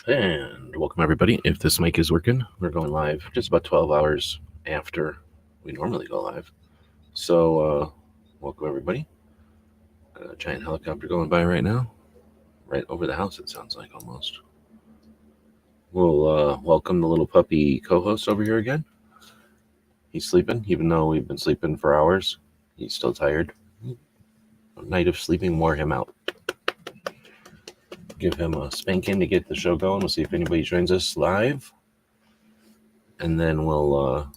And welcome everybody. If this mic is working, we're going live just about 12 hours after we normally go live. So, welcome everybody. Got a giant helicopter going by right now, right over the house, it sounds like almost. We'll welcome the little puppy co-host over here again. He's sleeping, even though we've been sleeping for hours. He's still tired. A night of sleeping wore him out. Give him a spanking to get the show going. We'll see if anybody joins us live. And then we'll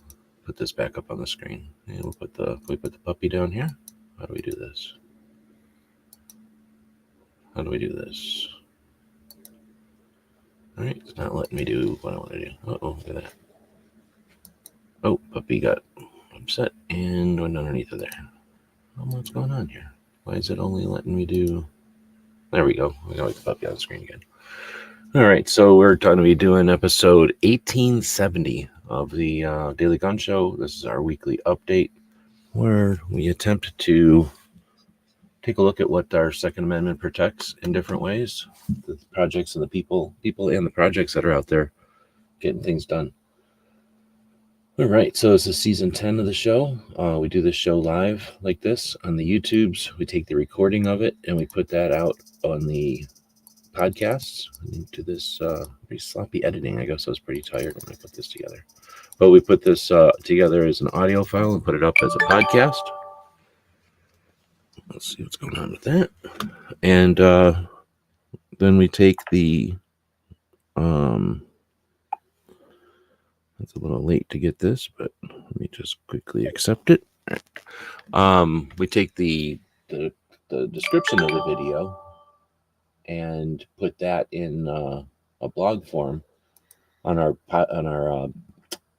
put this back up on the screen. And we'll put the puppy down here. How do we do this? All right, it's not letting me do what I want to do. Uh-oh, look at that. Oh, puppy got upset and went underneath of there. What's going on here? Why is it only letting me do... There we go. We got the puppy on the screen again. All right, so we're going to be doing episode 1870 of the Daily Gun Show. This is our weekly update where we attempt to take a look at what our Second Amendment protects in different ways, the projects and the people and the projects that are out there getting things done. All right, so this is season 10 of the show. We do this show live like this on the YouTubes. We take the recording of it and we put that out on the podcasts. I do this pretty sloppy editing. I guess I was pretty tired when I put this together. But we put this together as an audio file and put it up as a podcast. Let's see what's going on with that. And then we take the... It's a little late to get this, but let me just quickly accept it. We take the description of the video and put that in a blog form on our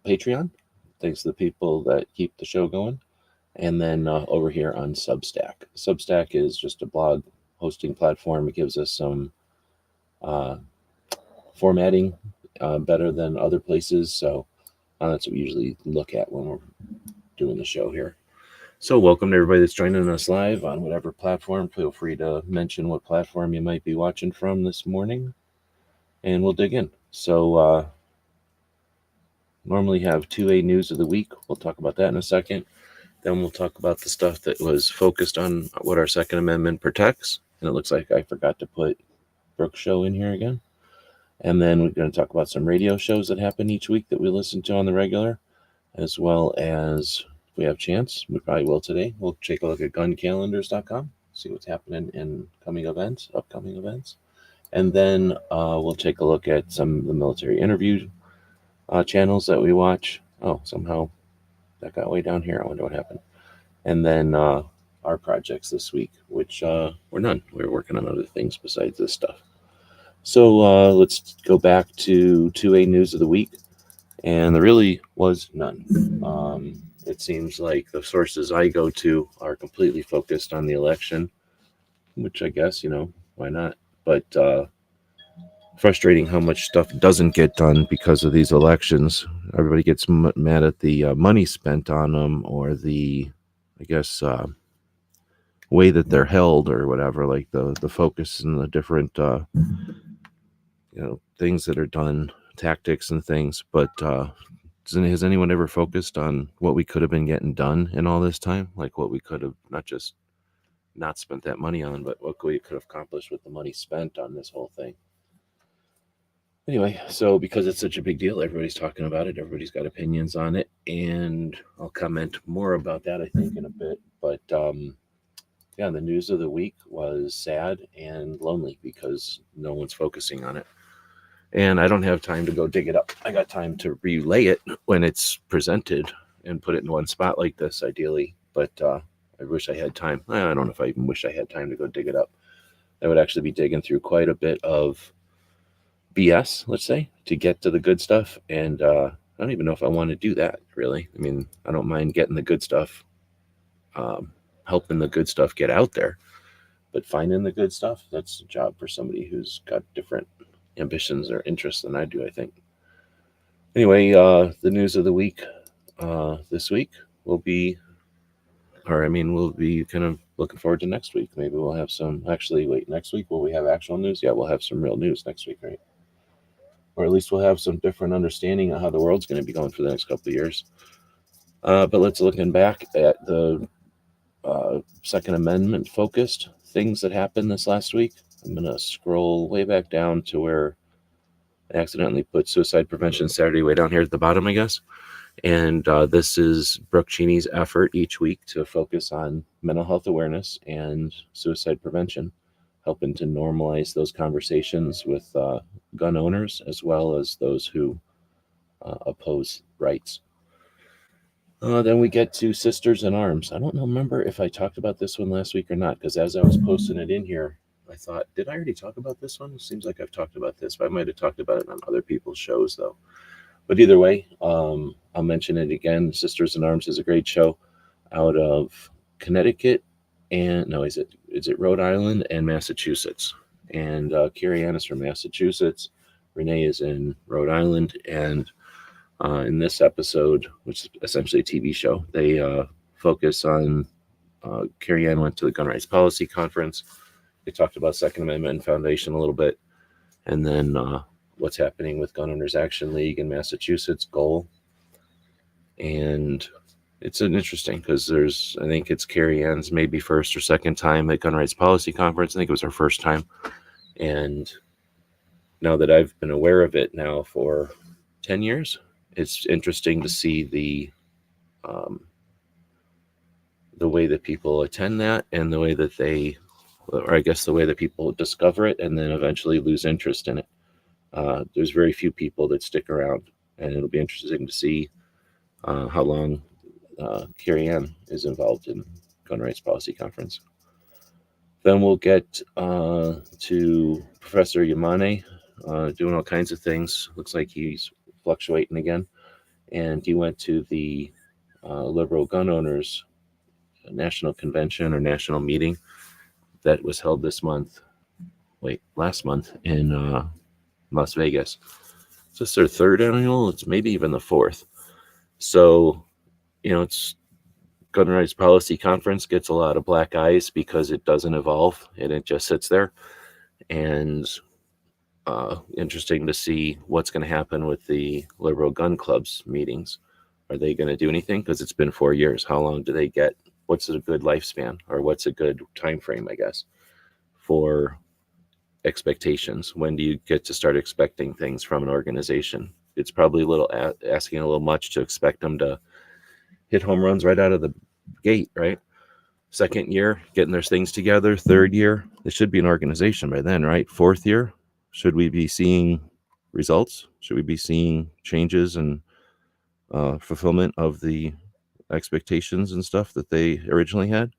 Patreon. Thanks to the people that keep the show going. And then over here on Substack. Substack is just a blog hosting platform. It gives us some formatting better than other places. So that's what we usually look at when we're doing the show here. So welcome to everybody that's joining us live on whatever platform. Feel free to mention what platform you might be watching from this morning, and we'll dig in. So normally have 2A news of the week. We'll talk about that in a second. Then we'll talk about the stuff that was focused on what our Second Amendment protects. And it looks like I forgot to put Brooke's show in here again. And then we're going to talk about some radio shows that happen each week that we listen to on the regular, as well as, if we have chance, we probably will today, we'll take a look at guncalendars.com, see what's happening in upcoming events. And then we'll take a look at some of the military interview channels that we watch. Oh, somehow that got way down here. I wonder what happened. And then our projects this week, which were none. We're working on other things besides this stuff. So let's go back to 2A news of the week. And there really was none. It seems like the sources I go to are completely focused on the election, which I guess, why not? But frustrating how much stuff doesn't get done because of these elections. Everybody gets mad at the money spent on them, or the, I guess, way that they're held or whatever, like the focus and the different things that are done, tactics and things. But has anyone ever focused on what we could have been getting done in all this time? Like what we could have not just not spent that money on, but what we could have accomplished with the money spent on this whole thing. Anyway, so because it's such a big deal, everybody's talking about it. Everybody's got opinions on it. And I'll comment more about that, I think, in a bit. But yeah, the news of the week was sad and lonely because no one's focusing on it. And I don't have time to go dig it up. I got time to relay it when it's presented and put it in one spot like this, ideally. But I wish I had time. I don't know if I even wish I had time to go dig it up. I would actually be digging through quite a bit of BS, let's say, to get to the good stuff. And I don't even know if I want to do that, really. I mean, I don't mind getting the good stuff, helping the good stuff get out there. But finding the good stuff, that's a job for somebody who's got different ambitions or interests than I do, I think. Anyway, the news of the week this week will be, we'll be kind of looking forward to next week. Maybe we'll have some, next week will we have actual news? Yeah, we'll have some real news next week, right? or at least we'll have some different understanding of how the world's going to be going for the next couple of years. But let's looking back at the Second Amendment focused things that happened this last week. I'm going to scroll way back down to where I accidentally put Suicide Prevention Saturday way down here at the bottom, I guess. And this is Brooke Cheney's effort each week to focus on mental health awareness and suicide prevention, helping to normalize those conversations with gun owners as well as those who oppose rights. Then we get to Sisters in Arms. I don't remember if I talked about this one last week or not, because as I was posting it in here, I thought, did I already talk about this one? It seems like I've talked about this, but I might have talked about it on other people's shows, though. But either way, I'll mention it again. Sisters in Arms is a great show out of Connecticut and is it Rhode Island and Massachusetts. And Carrie Ann is from Massachusetts. Renee is in Rhode Island. And in this episode, which is essentially a TV show, they focus on Carrie Ann went to the Gun Rights Policy Conference. They talked about Second Amendment and Foundation a little bit. And then what's happening with Gun Owners Action League in Massachusetts, goal. And it's an interesting because I think it's Carrie Ann's maybe first or second time at Gun Rights Policy Conference. I think it was her first time. And now that I've been aware of it now for 10 years, it's interesting to see the way that people attend that and the way that the way that people discover it and then eventually lose interest in it. There's very few people that stick around, and it'll be interesting to see how long Carrie Ann is involved in Gun Rights Policy Conference. Then we'll get to Professor Yamane doing all kinds of things. Looks like he's fluctuating again. And he went to the Liberal Gun Owners National Convention or National Meeting that was held last month in Las Vegas. Is this their third annual? It's maybe even the fourth. So, it's Gun Rights Policy Conference gets a lot of black eyes because it doesn't evolve and it just sits there. And interesting to see what's going to happen with the Liberal Gun Clubs meetings. Are they going to do anything? Because it's been 4 years. How long do they get? What's a good lifespan, or what's a good time frame, I guess, for expectations? When do you get to start expecting things from an organization? It's probably asking a little much to expect them to hit home runs right out of the gate, right? Second year, getting their things together. Third year, they should be an organization by then, right? Fourth year, should we be seeing results? Should we be seeing changes and fulfillment of the expectations and stuff that they originally had?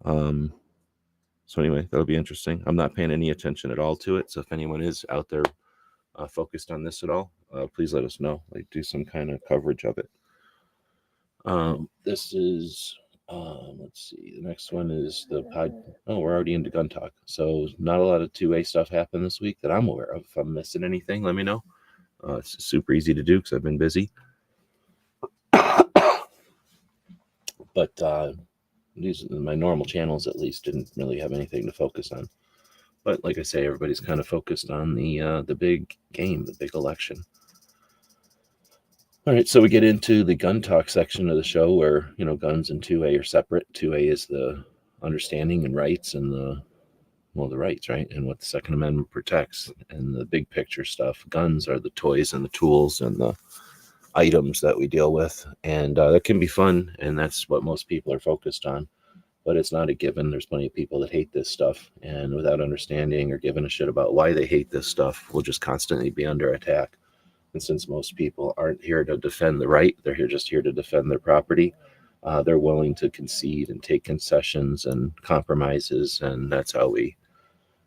So anyway, that'll be interesting. I'm not paying any attention at all to it. So if anyone is out there focused on this at all, please let us know. Do some kind of coverage of it. This is, let's see, the next one is the pod. Oh, we're already into gun talk. So not a lot of 2A stuff happened this week that I'm aware of. If I'm missing anything, let me know. It's super easy to do because I've been busy. But these my normal channels at least didn't really have anything to focus on. But like I say, everybody's kind of focused on the big game, the big election. All right, so we get into the gun talk section of the show where, guns and 2A are separate. 2A is the understanding and rights and the rights, right? And what the Second Amendment protects and the big picture stuff. Guns are the toys and the tools and the items that we deal with. And that can be fun. And that's what most people are focused on. But it's not a given. There's plenty of people that hate this stuff. And without understanding or giving a shit about why they hate this stuff, we'll just constantly be under attack. And since most people aren't here to defend the right, they're just here to defend their property. They're willing to concede and take concessions and compromises. And that's how we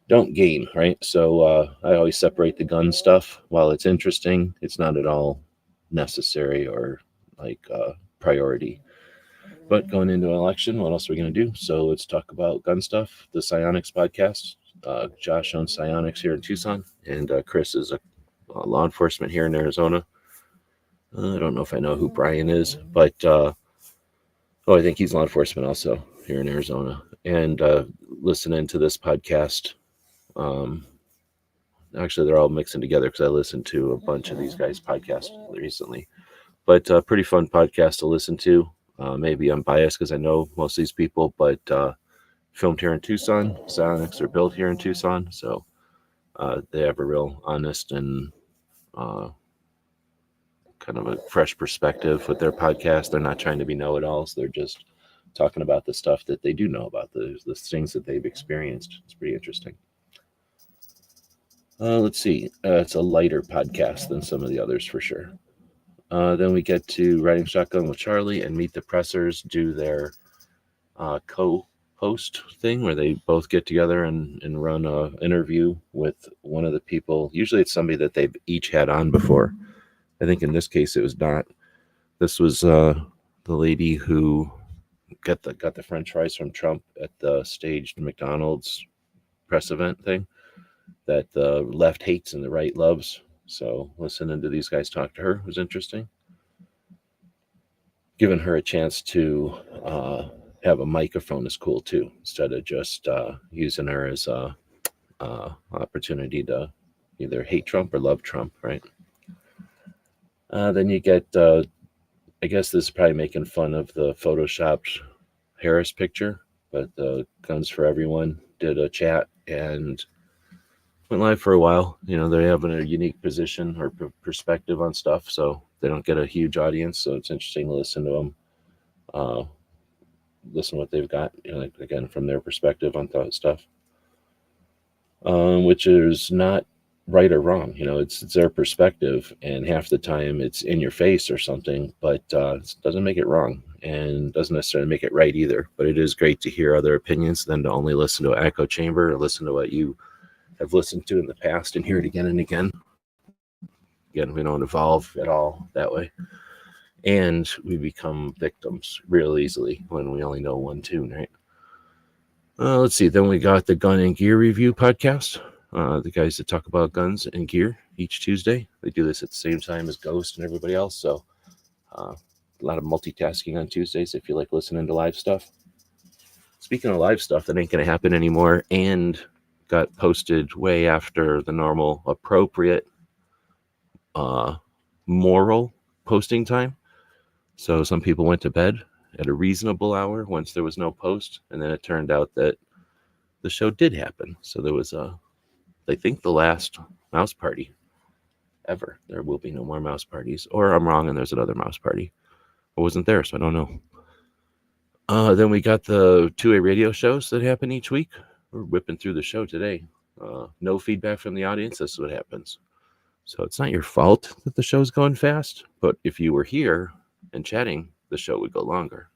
don't gain, right? So I always separate the gun stuff. While it's interesting, it's not at all necessary or priority. But going into an election, what else are we going to do? So let's talk about gun stuff. The SIONICS Podcast. Josh owns SIONICS here in Tucson, and Chris is a law enforcement here in Arizona. I don't know if I know who Brian is, but I think he's law enforcement also here in Arizona. And listening to this podcast, actually, they're all mixing together because I listened to a bunch of these guys' podcasts recently. But pretty fun podcast to listen to. Maybe I'm biased because I know most of these people, but filmed here in Tucson. SIONICS are built here in Tucson, so they have a real honest and kind of a fresh perspective with their podcast. They're not trying to be know-it-alls. They're just talking about the stuff that they do know about, the things that they've experienced. It's pretty interesting. Let's see. It's a lighter podcast than some of the others for sure. Then we get to Riding Shotgun with Charlie and Meet the Pressers do their co-host thing where they both get together and run an interview with one of the people. Usually it's somebody that they've each had on before. I think in this case it was not. This was the lady who got the French fries from Trump at the staged McDonald's press event thing that the left hates and the right loves. So listening to these guys talk to her was interesting. Giving her a chance to have a microphone is cool too, instead of just using her as a opportunity to either hate Trump or love Trump, right? Then you get, I guess this is probably making fun of the photoshopped Harris picture, but the Guns for Everyone did a chat and went live for a while. You know, they're having a unique position or perspective on stuff, so they don't get a huge audience. So it's interesting to listen to them, listen to what they've got, you know, like, again, from their perspective on stuff, which is not right or wrong. You know, it's their perspective, and half the time it's in your face or something, but it doesn't make it wrong and doesn't necessarily make it right either. But it is great to hear other opinions than to only listen to an echo chamber or listen to what you have listened to in the past and hear it again and again. Again, we don't evolve at all that way. And we become victims real easily when we only know one tune, right? Let's see. Then we got the Gun and Gear Review podcast. The guys that talk about guns and gear each Tuesday. They do this at the same time as Ghost and everybody else. So a lot of multitasking on Tuesdays if you like listening to live stuff. Speaking of live stuff, that ain't going to happen anymore and got posted way after the normal appropriate moral posting time. So some people went to bed at a reasonable hour once there was no post. And then it turned out that the show did happen. So there was I think the last mouse party ever. There will be no more mouse parties. Or I'm wrong and there's another mouse party. I wasn't there, so I don't know. Then we got the 2A radio shows that happen each week. We're whipping through the show today. No feedback from the audience. This is what happens. So it's not your fault that the show's going fast. But if you were here and chatting, the show would go longer.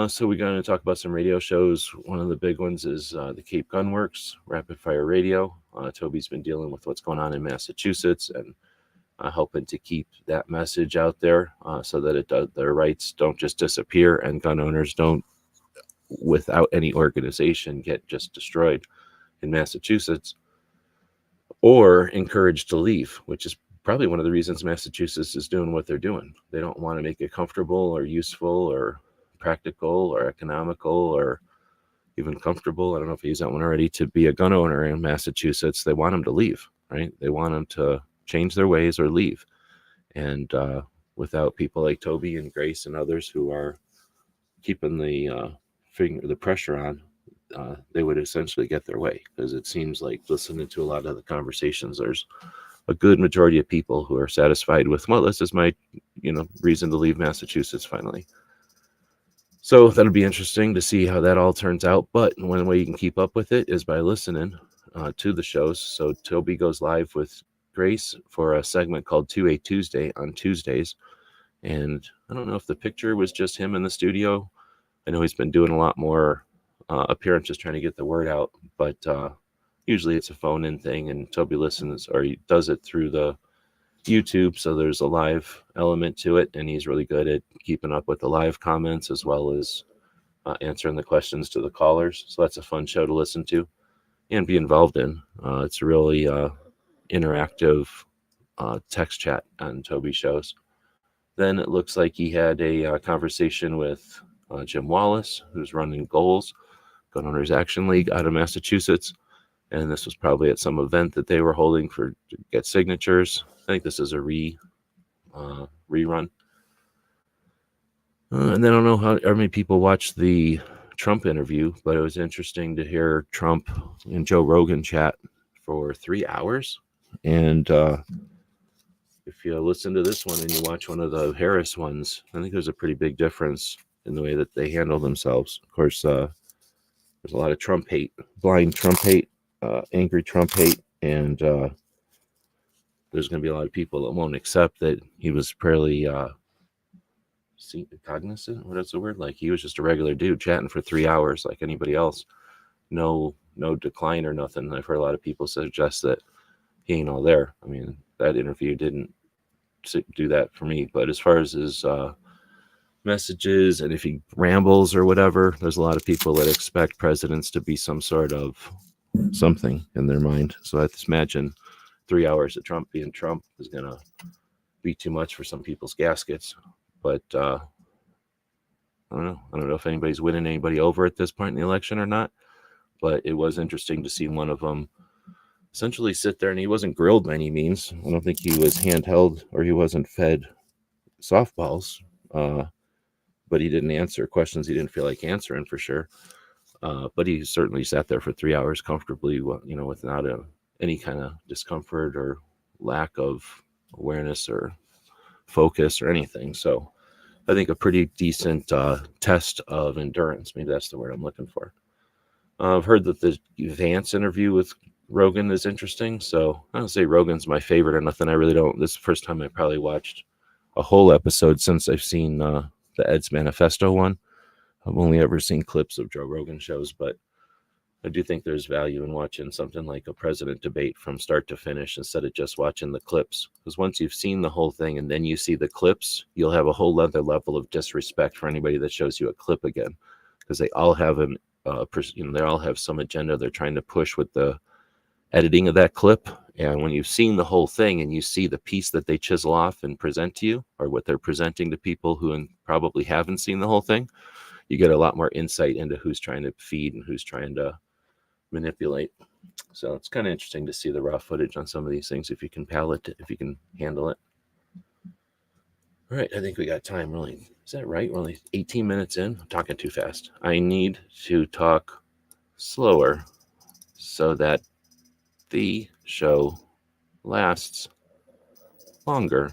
So we're going to talk about some radio shows. One of the big ones is the Cape Gun Works, Rapid Fire Radio. Toby's been dealing with what's going on in Massachusetts and helping to keep that message out there so that their rights don't just disappear and gun owners don't, without any organization, get just destroyed in Massachusetts or encouraged to leave, which is probably one of the reasons Massachusetts is doing what they're doing. They don't want to make it comfortable or useful or practical or economical or even comfortable. I don't know if I used that one already, to be a gun owner in Massachusetts. They want them to leave, right? They want them to change their ways or leave. And without people like Toby and Grace and others who are keeping the pressure on, they would essentially get their way, because it seems like, listening to a lot of the conversations, there's a good majority of people who are satisfied with, well, this is my, reason to leave Massachusetts finally. So that'll be interesting to see how that all turns out. But one way you can keep up with it is by listening to the shows. So Toby goes live with Grace for a segment called 2A Tuesday on Tuesdays. And I don't know if the picture was just him in the studio. I know he's been doing a lot more appearances trying to get the word out. But usually it's a phone-in thing, and Toby listens, or he does it through the YouTube, so there's a live element to it, and he's really good at keeping up with the live comments as well as answering the questions to the callers. So that's a fun show to listen to and be involved in. It's a really interactive text chat on Toby's shows. Then it looks like he had a conversation with Jim Wallace, who's running Goals, Gun Owners Action League out of Massachusetts. And this was probably at some event that they were holding to get signatures. I think this is a rerun. And then I don't know how many people watched the Trump interview, but it was interesting to hear Trump and Joe Rogan chat for 3 hours. And if you listen to this one and you watch one of the Harris ones, I think there's a pretty big difference in the way that they handle themselves. Of course, there's a lot of Trump hate, blind Trump hate, angry Trump hate, and there's going to be a lot of people that won't accept that he was fairly cognizant. What is the word? Like he was just a regular dude chatting for 3 hours like anybody else. No decline or nothing. I've heard a lot of people suggest that he ain't all there. I mean, that interview didn't do that for me. But as far as his messages and if he rambles or whatever, there's a lot of people that expect presidents to be some sort of something in their mind. So I just imagine 3 hours of Trump being Trump is going to be too much for some people's gaskets. But I don't know. I don't know if anybody's winning anybody over at this point in the election or not. But it was interesting to see one of them essentially sit there, and he wasn't grilled by any means. I don't think he was handheld or he wasn't fed softballs. But he didn't answer questions he didn't feel like answering for sure. But he certainly sat there for 3 hours comfortably, without any kind of discomfort or lack of awareness or focus or anything. So I think a pretty decent test of endurance. Maybe that's the word I'm looking for. I've heard that the Vance interview with Rogan is interesting. So I don't say Rogan's my favorite or nothing. I really don't. This is the first time I probably watched a whole episode since I've seen the Ed's Manifesto one. I've only ever seen clips of Joe Rogan shows, but I do think there's value in watching something like a president debate from start to finish instead of just watching the clips. Because once you've seen the whole thing and then you see the clips, you'll have a whole other level of disrespect for anybody that shows you a clip again. Because they all have they all have some agenda they're trying to push with the editing of that clip. And when you've seen the whole thing and you see the piece that they chisel off and present to you, or what they're presenting to people who probably haven't seen the whole thing, you get a lot more insight into who's trying to feed and who's trying to manipulate. So it's kind of interesting to see the raw footage on some of these things if you can handle it. All right, I think we got time. Really, is that right? We're only 18 minutes in. I'm talking too fast. I need to talk slower so that the show lasts longer.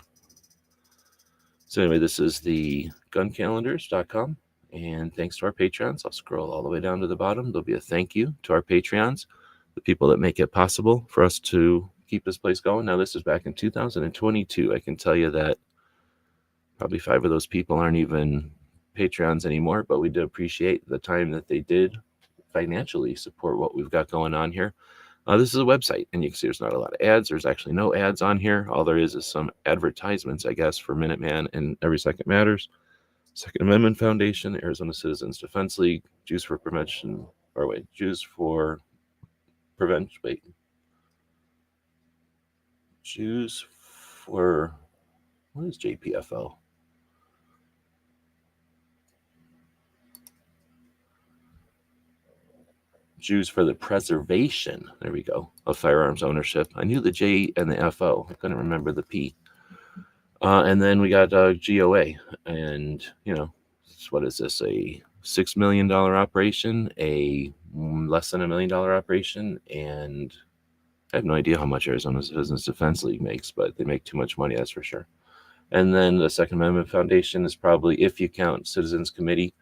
So anyway, this is the guncalendars.com. And thanks to our Patreons. I'll scroll all the way down to the bottom. There'll be a thank you to our Patreons, the people that make it possible for us to keep this place going. Now, this is back in 2022. I can tell you that probably 5 of those people aren't even Patreons anymore, but we do appreciate the time that they did financially support what we've got going on here. This is a website, and you can see there's not a lot of ads. There's actually no ads on here. All there is some advertisements, I guess, for Minuteman and Every Second Matters, Second Amendment Foundation, Arizona Citizens Defense League, Jews for what is JPFL? Jews for the Preservation, there we go, of Firearms Ownership. I knew the J and the FO. I couldn't remember the P. And then we got GOA. And, what is this, a $6 million operation, a less than $1 million operation, and I have no idea how much Arizona Citizens Defense League makes, but they make too much money, that's for sure. And then the Second Amendment Foundation is probably, if you count Citizens Committee,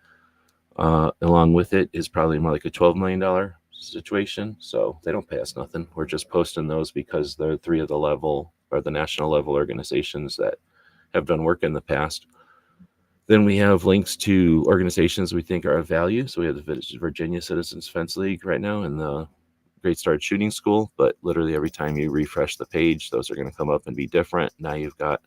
along with it, is probably more like a $12 million situation. So they don't pay us nothing. We're just posting those because they're 3 of the national level organizations that have done work in the past. Then we have links to organizations we think are of value. So we have the Virginia Citizens Defense League right now and the Great Start Shooting School. But literally every time you refresh the page, those are going to come up and be different. Now you've got,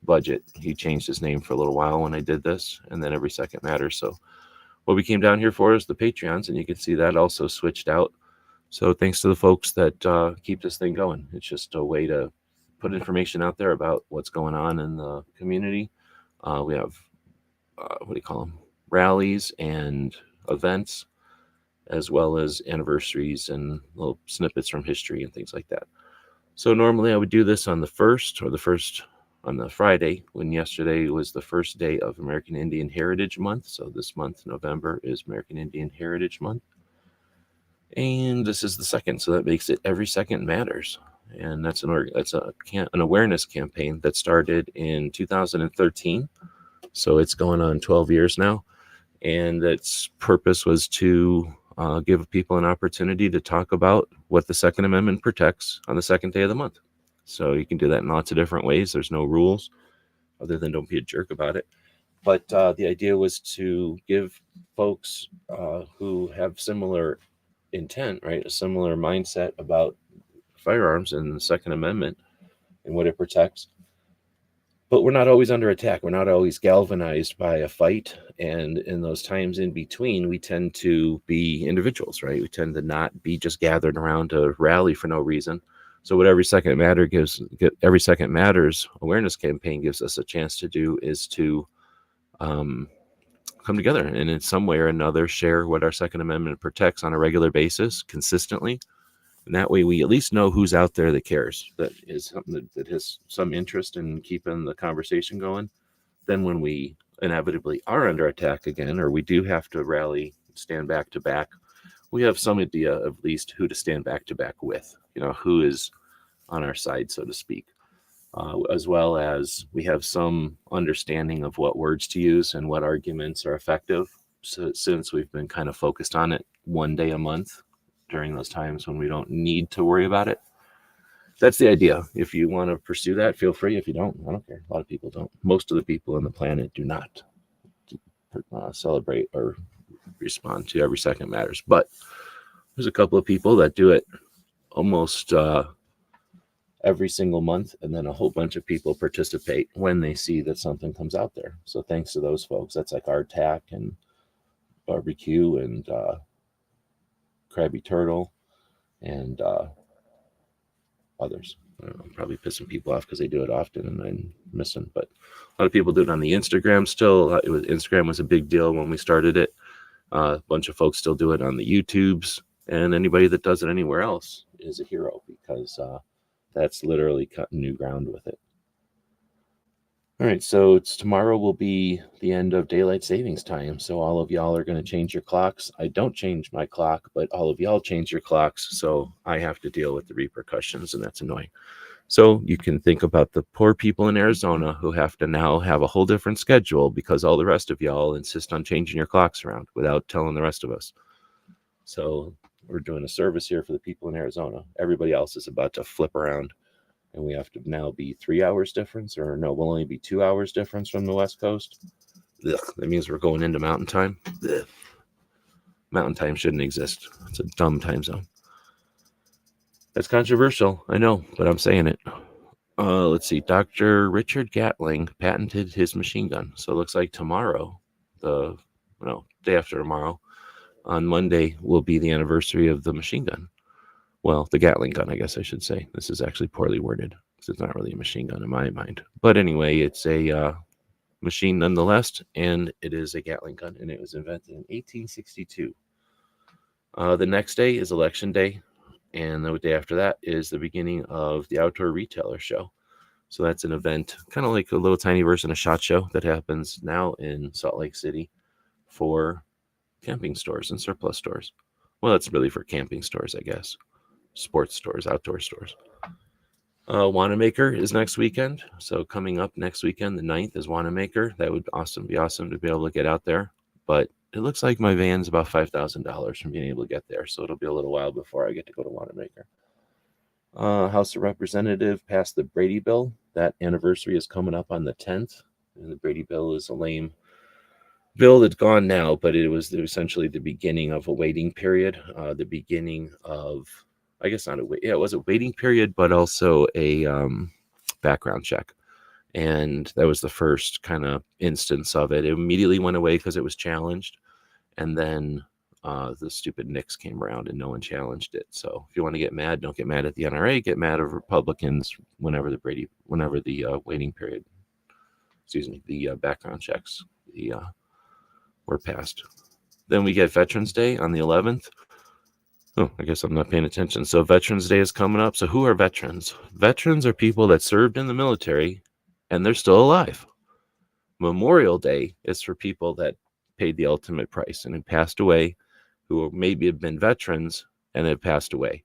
Budget. He changed his name for a little while when I did this, and then Every Second Matters. So what we came down here for is the Patreons, and you can see that also switched out. So thanks to the folks that keep this thing going. It's just a way to put information out there about what's going on in the community. We have, rallies and events as well as anniversaries and little snippets from history and things like that. So normally I would do this on the first on the Friday, when yesterday was the first day of American Indian Heritage Month. So this month, November, is American Indian Heritage Month. And this is the second, so that makes it Every Second Matters. And that's an awareness campaign that started in 2013. So it's going on 12 years now. And its purpose was to give people an opportunity to talk about what the Second Amendment protects on the second day of the month. So you can do that in lots of different ways. There's no rules other than don't be a jerk about it. But the idea was to give folks who have similar intent, right, a similar mindset about firearms and the Second Amendment and what it protects. But we're not always under attack. We're not always galvanized by a fight. And in those times in between, we tend to be individuals, right? We tend to not be just gathered around a rally for no reason. So what Every Second Matters awareness campaign gives us a chance to do is to come together and in some way or another share what our Second Amendment protects on a regular basis, consistently. And that way we at least know who's out there that cares, that is something that has some interest in keeping the conversation going. Then when we inevitably are under attack again, or we do have to rally, stand back to back, we have some idea of at least who to stand back to back with, who is on our side, so to speak. As well as we have some understanding of what words to use and what arguments are effective. So since we've been kind of focused on it one day a month during those times when we don't need to worry about it. That's the idea. If you want to pursue that, feel free. If you don't, I don't care. A lot of people don't. Most of the people on the planet do not celebrate or respond to Every Second Matters. But there's a couple of people that do it almost every single month, and then a whole bunch of people participate when they see that something comes out there. So thanks to those folks. That's like RTAC and Barbecue and Krabby Turtle and others. I don't know, I'm probably pissing people off because they do it often and I'm missing, but a lot of people do it on the Instagram still. Instagram was a big deal when we started it. A bunch of folks still do it on the YouTubes, and anybody that does it anywhere else is a hero, because that's literally cutting new ground with it. All right, so tomorrow will be the end of daylight savings time. So all of y'all are going to change your clocks. I don't change my clock, but all of y'all change your clocks. So I have to deal with the repercussions, and that's annoying. So you can think about the poor people in Arizona who have to now have a whole different schedule because all the rest of y'all insist on changing your clocks around without telling the rest of us. So we're doing a service here for the people in Arizona. Everybody else is about to flip around. And we have to now be 3 hours difference, or no, we'll only be 2 hours difference from the West Coast. Ugh, that means we're going into Mountain Time. Ugh. Mountain Time shouldn't exist. It's a dumb time zone. That's controversial, I know, but I'm saying it. Let's see. Dr. Richard Gatling patented his machine gun. So it looks like tomorrow, day after tomorrow, on Monday, will be the anniversary of the machine gun. Well, the Gatling gun, I guess I should say. This is actually poorly worded because it's not really a machine gun in my mind. But anyway, it's a machine nonetheless, and it is a Gatling gun, and it was invented in 1862. The next day is Election Day, and the day after that is the beginning of the Outdoor Retailer Show. So that's an event, kind of like a little tiny version of SHOT Show that happens now in Salt Lake City for camping stores and surplus stores. Well, it's really for camping stores, I guess. Sports stores, outdoor stores. Wanamaker is next weekend. So coming up next weekend, the 9th, is Wanamaker. That would be awesome to be able to get out there. But it looks like my van's about $5,000 from being able to get there. So it'll be a little while before I get to go to Wanamaker. House of Representatives passed the Brady Bill. That anniversary is coming up on the 10th. And the Brady Bill is a lame bill that's gone now, but it was essentially the beginning of a waiting period. The beginning of, I guess not it was a waiting period, but also a background check. And that was the first kind of instance of it. It immediately went away because it was challenged. And then the stupid Nix came around and no one challenged it. So if you want to get mad, don't get mad at the NRA, get mad at Republicans whenever the waiting period, the background checks were passed. Then we get Veterans Day on the 11th. Oh, I guess I'm not paying attention. So Veterans Day is coming up. So who are veterans? Veterans are people that served in the military and they're still alive. Memorial Day is for people that paid the ultimate price and who passed away, who maybe have been veterans and have passed away.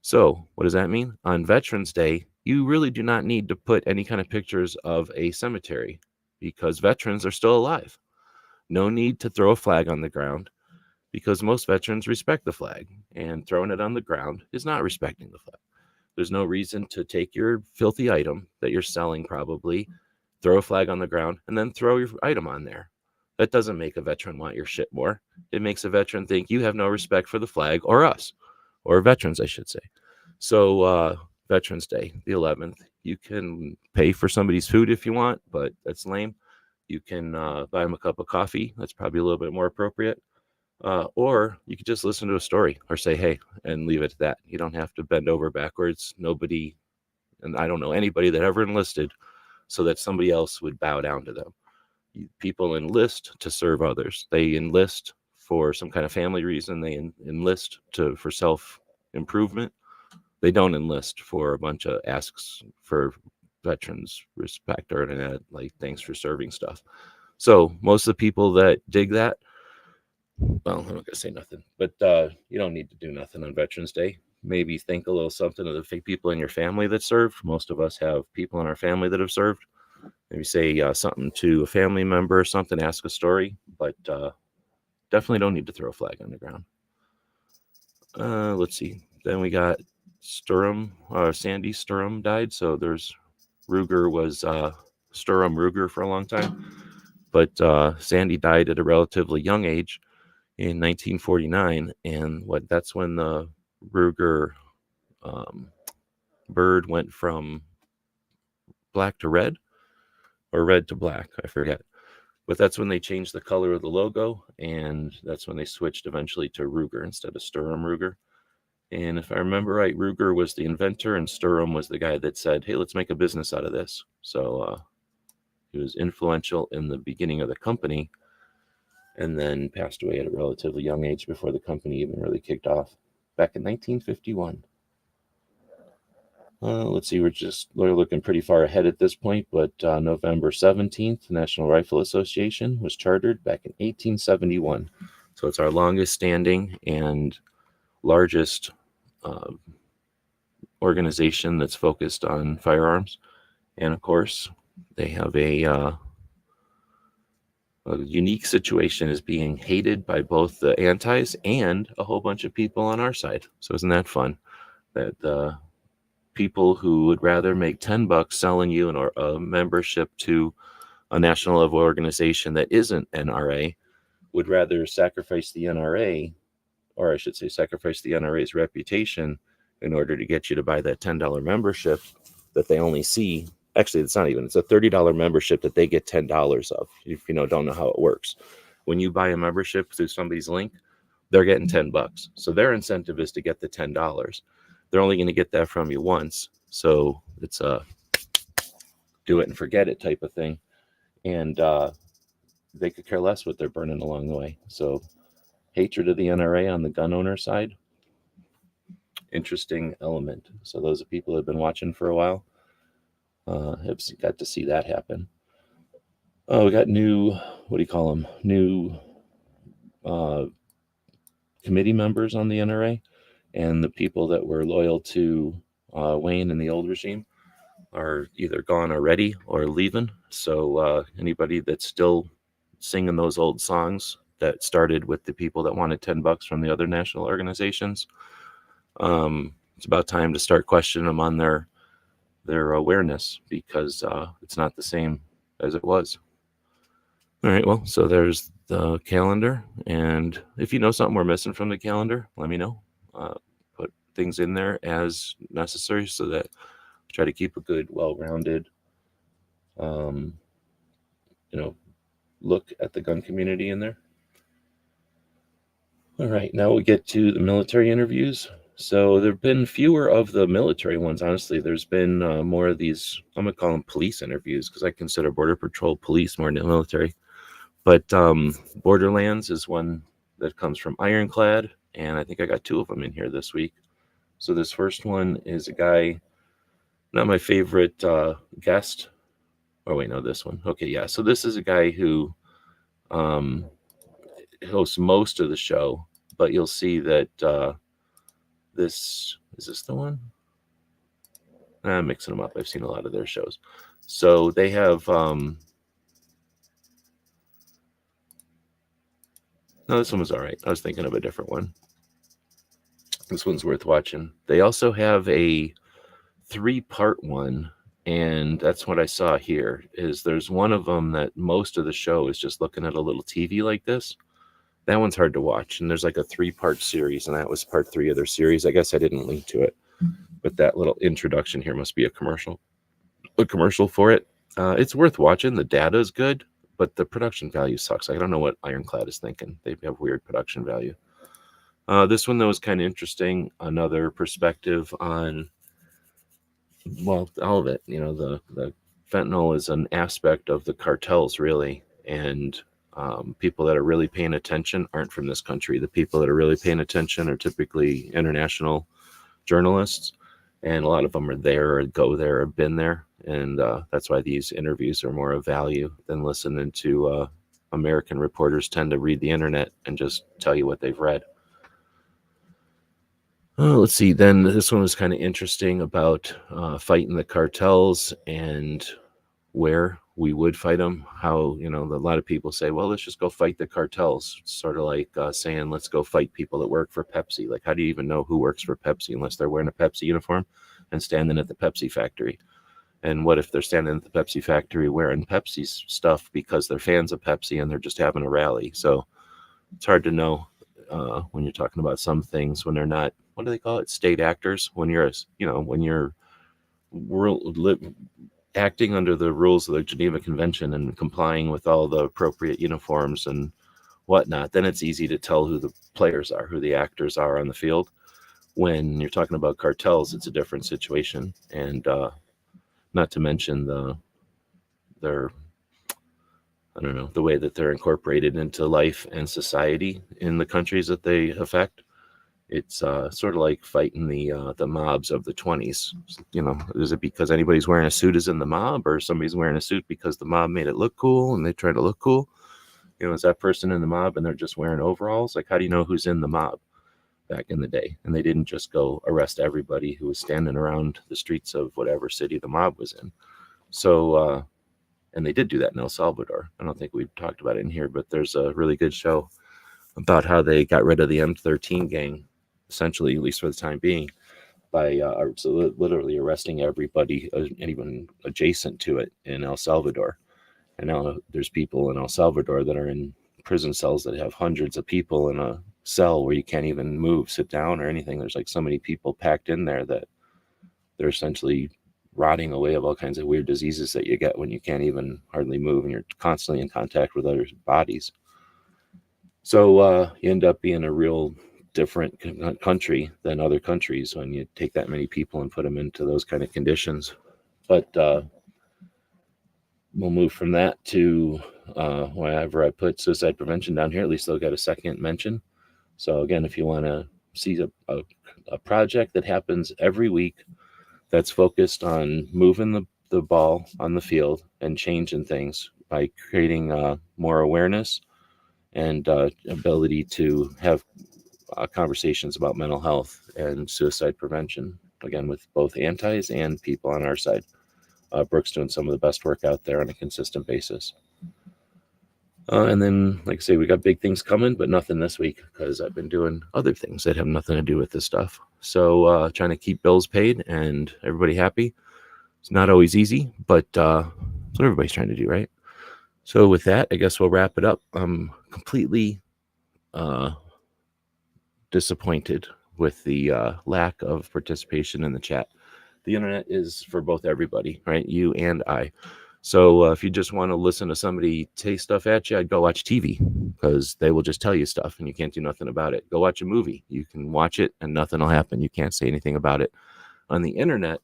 So what does that mean? On Veterans Day, you really do not need to put any kind of pictures of a cemetery because veterans are still alive. No need to throw a flag on the ground because most veterans respect the flag, and throwing it on the ground is not respecting the flag. There's no reason to take your filthy item that you're selling probably, throw a flag on the ground, and then throw your item on there. That doesn't make a veteran want your shit more. It makes a veteran think you have no respect for the flag or us, or veterans, I should say. So Veterans Day, the 11th, you can pay for somebody's food if you want, but that's lame. You can buy them a cup of coffee. That's probably a little bit more appropriate. Or you could just listen to a story or say, hey, and leave it at that. You don't have to bend over backwards. Nobody, and I don't know anybody that ever enlisted so that somebody else would bow down to them. People enlist to serve others. They enlist for some kind of family reason. They enlist for self-improvement. They don't enlist for a bunch of asks for veterans respect or like thanks for serving stuff. So most of the people that dig that, well, I'm not gonna say nothing, but you don't need to do nothing on Veterans Day. Maybe think a little something of the people in your family that served. Most of us have people in our family that have served. Maybe say something to a family member or something, ask a story, but definitely don't need to throw a flag on the ground. Let's see. Then we got Sturm, Sandy Sturm died. So there's Ruger was Sturm Ruger for a long time, but Sandy died at a relatively young age in 1949, and that's when the Ruger bird went from black to red, or red to black, I forget. But that's when they changed the color of the logo, and that's when they switched eventually to Ruger instead of Sturm Ruger. And if I remember right, Ruger was the inventor, and Sturm was the guy that said, hey, let's make a business out of this. So he was influential in the beginning of the company, and then passed away at a relatively young age before the company even really kicked off back in 1951. Let's see, we're looking pretty far ahead at this point, but November 17th, the National Rifle Association was chartered back in 1871. So it's our longest standing and largest organization that's focused on firearms. And of course, they have a unique situation as being hated by both the antis and a whole bunch of people on our side. So isn't that fun? That people who would rather make $10 selling you a membership to a national level organization that isn't NRA would rather sacrifice the NRA, or I should say sacrifice the NRA's reputation in order to get you to buy that $10 membership that they only see. Actually, it's not even. It's a $30 membership that they get $10 of. If don't know how it works. When you buy a membership through somebody's link, they're getting $10. So their incentive is to get the $10. They're only going to get that from you once. So it's a do it and forget it type of thing. And they could care less what they're burning along the way. So hatred of the NRA on the gun owner side, interesting element. So those are people who have been watching for a while. Have got to see that happen. Oh, we got new, new committee members on the NRA, and the people that were loyal to Wayne and the old regime are either gone already or leaving. So anybody that's still singing those old songs that started with the people that wanted $10 from the other national organizations, it's about time to start questioning them on their awareness, because it's not the same as it was. All right, well, so there's the calendar, and if you know something we're missing from the calendar, let me know. Put things in there as necessary so that I try to keep a good, well-rounded, look at the gun community in there. All right, now we get to the military interviews. So there have been fewer of the military ones, honestly. There's been more of these, I'm going to call them police interviews, because I consider Border Patrol police more than the military. But Borderlands is one that comes from Ironclad, and I think I got 2 of them in here this week. So this first one is a guy, not my favorite guest. Oh wait, no, this one. Okay, yeah. So this is a guy who hosts most of the show, but you'll see that is this the one? I'm mixing them up. I've seen a lot of their shows. So they have no, this one was all right. I was thinking of a different one. This one's worth watching. They also have a 3-part one, and that's what I saw here. Is there's one of them that most of the show is just looking at a little TV like this. That one's hard to watch, and there's like a 3-part series, and that was part 3 of their series. I guess I didn't link to it, but that little introduction here must be a commercial for it. It's worth watching. The data is good, but the production value sucks. I don't know what Ironclad is thinking. They have weird production value. This one, though, was kind of interesting. Another perspective on, well, all of it. You know, the fentanyl is an aspect of the cartels, really. And people that are really paying attention aren't from this country. The people that are really paying attention are typically international journalists. And a lot of them are there or go there or been there. And that's why these interviews are more of value than listening to American reporters tend to read the internet and just tell you what they've read. Let's see. Then this one was kind of interesting about fighting the cartels and where we would fight them. How, you know, a lot of people say, well, let's just go fight the cartels. It's sort of like saying, let's go fight people that work for Pepsi. Like, how do you even know who works for Pepsi unless they're wearing a Pepsi uniform and standing at the Pepsi factory? And what if they're standing at the Pepsi factory wearing Pepsi's stuff because they're fans of Pepsi and they're just having a rally? So it's hard to know when you're talking about some things when they're not, what do they call it? State actors. When you're, when you're acting under the rules of the Geneva Convention and complying with all the appropriate uniforms and whatnot, then it's easy to tell who the players are, who the actors are on the field. When you're talking about cartels, it's a different situation. And not to mention the way that they're incorporated into life and society in the countries that they affect. It's sort of like fighting the mobs of the 20s. You know, is it because anybody's wearing a suit is in the mob, or somebody's wearing a suit because the mob made it look cool and they try to look cool? You know, is that person in the mob and they're just wearing overalls? Like, how do you know who's in the mob back in the day? And they didn't just go arrest everybody who was standing around the streets of whatever city the mob was in. So, and they did do that in El Salvador. I don't think we've talked about it in here, but there's a really good show about how they got rid of the M13 gang, essentially, at least for the time being, by literally arresting everybody, anyone adjacent to it in El Salvador. And now there's people in El Salvador that are in prison cells that have hundreds of people in a cell where you can't even move, sit down, or anything. There's like so many people packed in there that they're essentially rotting away of all kinds of weird diseases that you get when you can't even hardly move and you're constantly in contact with other bodies. So you end up being a real different country than other countries when you take that many people and put them into those kind of conditions. But we'll move from that to wherever I put suicide prevention down here. At least they'll get a second mention. So again, if you want to see a project that happens every week that's focused on moving the ball on the field and changing things by creating more awareness and ability to have conversations about mental health and suicide prevention, again, with both antis and people on our side. Brooke's doing some of the best work out there on a consistent basis. And then, like I say, we got big things coming, but nothing this week because I've been doing other things that have nothing to do with this stuff. So trying to keep bills paid and everybody happy. It's not always easy, but that's what everybody's trying to do, right? So with that, I guess we'll wrap it up. I'm completely disappointed with the lack of participation in the chat. The internet is for both everybody, right? You and I. So if you just want to listen to somebody say stuff at you, I'd go watch TV because they will just tell you stuff and you can't do nothing about it. Go watch a movie. You can watch it and nothing will happen. You can't say anything about it. On the internet,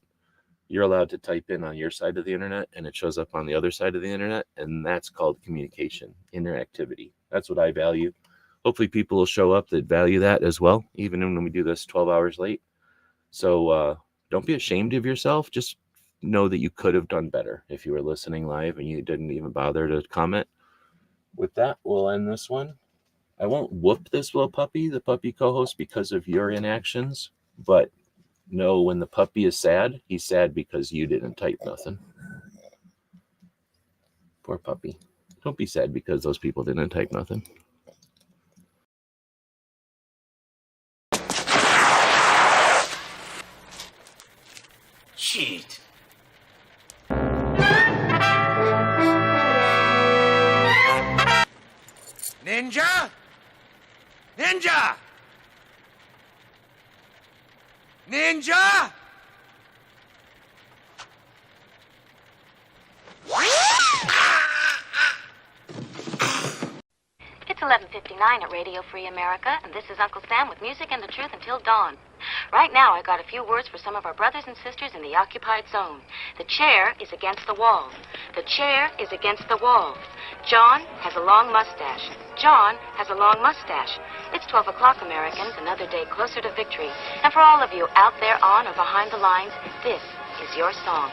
you're allowed to type in on your side of the internet and it shows up on the other side of the internet. And that's called communication, interactivity. That's what I value. hopefully people will show up that value that as well, even when we do this 12 hours late. So don't be ashamed of yourself. Just know that you could have done better if you were listening live and you didn't even bother to comment. With that, we'll end this one. I won't whoop this little puppy, the puppy co-host, because of your inactions, but know when the puppy is sad, he's sad because you didn't type nothing. Poor puppy. Don't be sad because those people didn't type nothing. Cheat. Ninja? Ninja! Ninja! It's 11:59 at Radio Free America, and this is Uncle Sam with music and the truth until dawn. Right now, I got a few words for some of our brothers and sisters in the occupied zone. The chair is against the wall. The chair is against the wall. John has a long mustache. John has a long mustache. It's 12 o'clock, Americans, another day closer to victory. And for all of you out there on or behind the lines, this is your song.